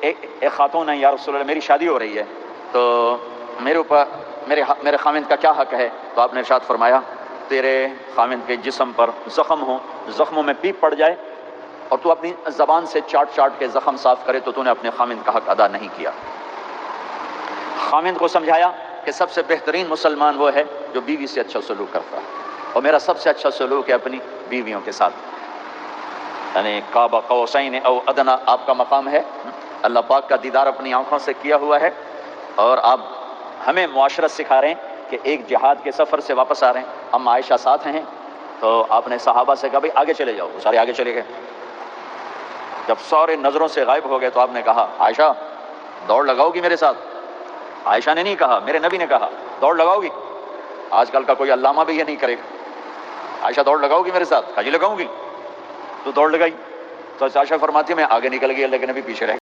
एक खातून है, या रसूलल्लाह मेरी शादी हो रही है, तो मेरे ऊपर मेरे खामिंद का क्या हक है? तो आपने इरशाद फरमाया, तेरे खामिंद के जिस्म पर ज़ख्म हो, ज़ख्मों में पीप पड़ जाए और तू अपनी ज़बान से चाट चाट के ज़ख्म साफ करे, तो तूने अपने खामिंद का हक अदा नहीं किया। खामिंद को समझाया कि सबसे बेहतरीन मुसलमान वो है जो बीवी से अच्छा सलूक करता है, और मेरा सबसे अच्छा सलूक है अपनी बीवियों के साथ। यानी काबा कौसैन औ अदना आपका मकाम है, अल्लाह पाक का दीदार अपनी आंखों से किया हुआ है, और आप हमें मुआशरत सिखा रहे हैं कि एक जिहाद के सफ़र से वापस आ रहे हैं, हम आयशा साथ हैं, तो आपने सहाबा से कहा भाई आगे चले जाओ, वो सारे आगे चले गए। जब सारे नज़रों से गायब हो गए तो आपने कहा, आयशा दौड़ लगाओगी मेरे साथ? आयशा ने नहीं कहा, मेरे नबी ने कहा, दौड़ लगाओगी? आजकल का कोई अल्लामा भी ये नहीं करेगा। आयशा दौड़ लगाओगी मेरे साथ? कहा जी लगाऊंगी। तो दौड़ लगाई। तो आयशा फरमाती है मैं आगे निकल गई, लेकिन नबी पीछे रह